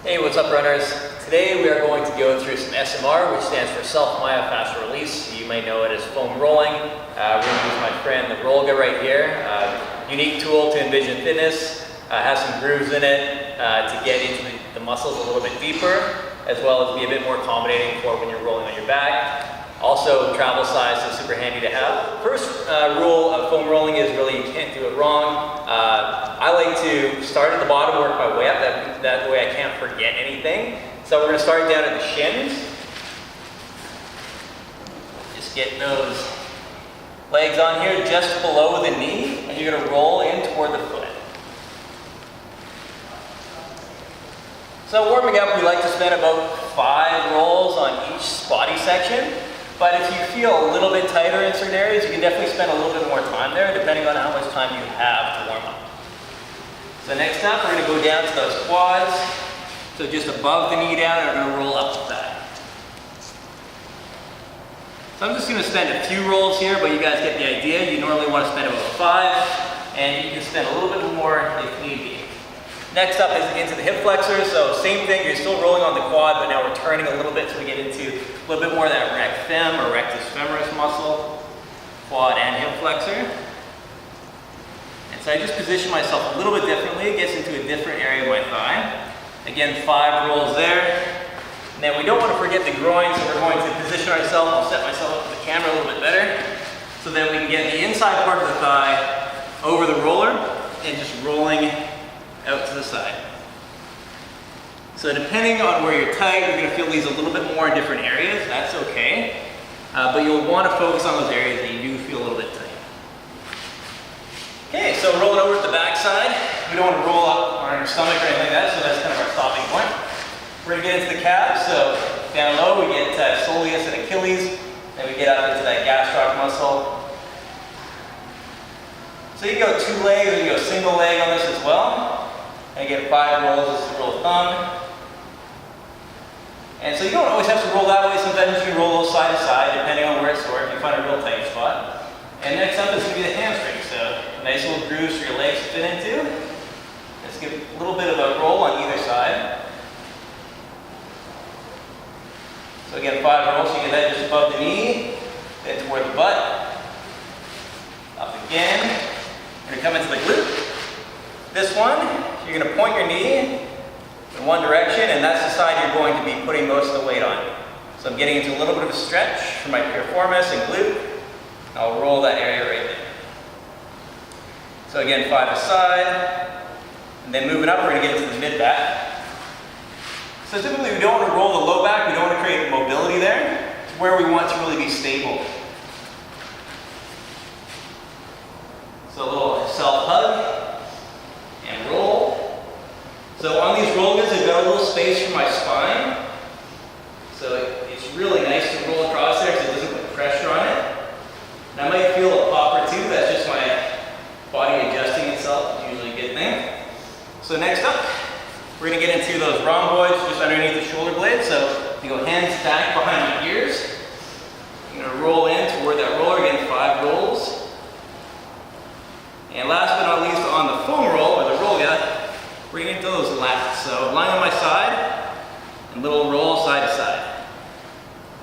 Hey, what's up runners? Today we are going to go through some SMR, which stands for self-myofascial release. You may know it as foam rolling. We're going to use my friend the Rolga right here. Unique tool to Envision Fitness. Has some grooves in it to get into the muscles a little bit deeper, as well as be a bit more accommodating for when you're rolling on your back. Also travel size, so super handy to have. First rule of foam rolling is really you can't do it wrong. I like to start at the bottom, work my way up, that way I can't forget anything. So we're going to start down at the shins. Just getting those legs on here just below the knee, and you're going to roll in toward the foot. So warming up, we like to spend about 5 rolls on each body section. But if you feel a little bit tighter in certain areas, you can definitely spend a little bit more time there, depending on how much time you have to warm up. So next up, we're going to go down to those quads. So just above the knee down, and we're going to roll up to that. So I'm just going to spend a few rolls here, but you guys get the idea. You normally want to spend about 5, and you can spend a little bit more if need be. Next up is into the hip flexor, so same thing, you're still rolling on the quad, but now we're turning a little bit so we get into a little bit more of that rec fem or rectus femoris muscle, quad and hip flexor. And so I just position myself a little bit differently, it gets into a different area of my thigh. Again, 5 rolls there. Now we don't want to forget the groin, so we're going to position ourselves, I'll set myself up with the camera a little bit better, so that we can get the inside part of the thigh over the roller and just rolling out to the side. So depending on where you're tight, you're going to feel these a little bit more in different areas. That's okay. But you'll want to focus on those areas that you do feel a little bit tight. Okay, so rolling over to the back side. We don't want to roll up on our stomach or anything like that, so that's kind of our stopping point. We're going to get into the calves. So down low, we get soleus and Achilles. Then we get up into that gastroc muscle. So you go 2 legs, or you go single leg on this as well. And get 5 rolls, this is the rule of thumb. And so you don't always have to roll that way, sometimes you can roll those side to side, depending on where it's sore, if you find a real tight spot. And next up is going to be the hamstring, so nice little grooves for your legs to fit into. Let's give a little bit of a roll on either side. So again, 5 rolls, so you get that just above the knee, then toward the butt. Up again. We're going to come into the glute. This one, you're going to point your knee in one direction, and that's the side you're going to be putting most of the weight on. So I'm getting into a little bit of a stretch for my piriformis and glute. I'll roll that area right there. So again, 5 aside, and then moving up, we're going to get into the mid-back. So typically we don't want to roll the low back, we don't want to create mobility there. It's where we want to really be stable. So a little self-hug. And roll. So on these roll guns, I've got a little space for my spine. So it's really nice to roll across there because it doesn't put pressure on it. And I might feel a pop or two, that's just my body adjusting itself, it's usually a good thing. So next up, we're going to get into those rhomboids just underneath the shoulder blade. So you go hands back behind my ears. You're going to roll in toward that roller, again 5 rolls. And last but not least, on the foam roll, or the roll guy, we're going to do those lats. So lying on my side, and little roll side to side.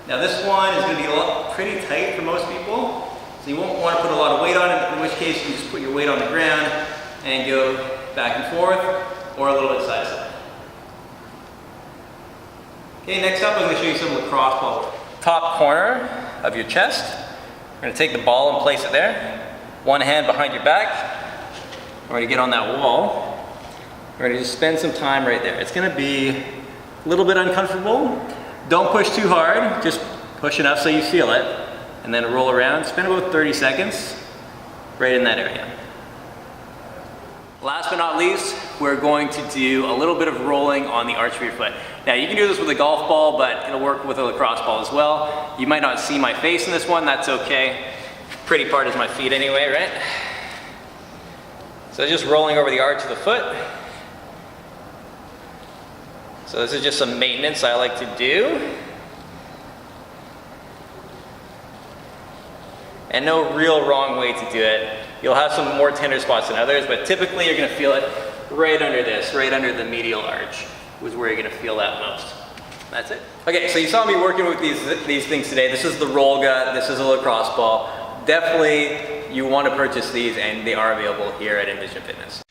Now this one is going to be pretty tight for most people, so you won't want to put a lot of weight on it, in which case you can just put your weight on the ground and go back and forth, or a little bit side to side. Okay, next up I'm going to show you some lacrosse ball. Top corner of your chest, we're going to take the ball and place it there. One hand behind your back. We're going to get on that wall. We're going to just spend some time right there. It's going to be a little bit uncomfortable. Don't push too hard, just push enough so you feel it. And then roll around. Spend about 30 seconds right in that area. Last but not least, we're going to do a little bit of rolling on the arch of your foot. Now you can do this with a golf ball, but it'll work with a lacrosse ball as well. You might not see my face in this one, that's okay. Pretty part is my feet anyway, right? So just rolling over the arch of the foot. So this is just some maintenance I like to do. And no real wrong way to do it. You'll have some more tender spots than others, but typically you're going to feel it right under this, right under the medial arch. is where you're gonna feel that most. That's it. Okay, so you saw me working with these things today. This is the roll gut, this is a lacrosse ball. Definitely you want to purchase these, and they are available here at Envision Fitness.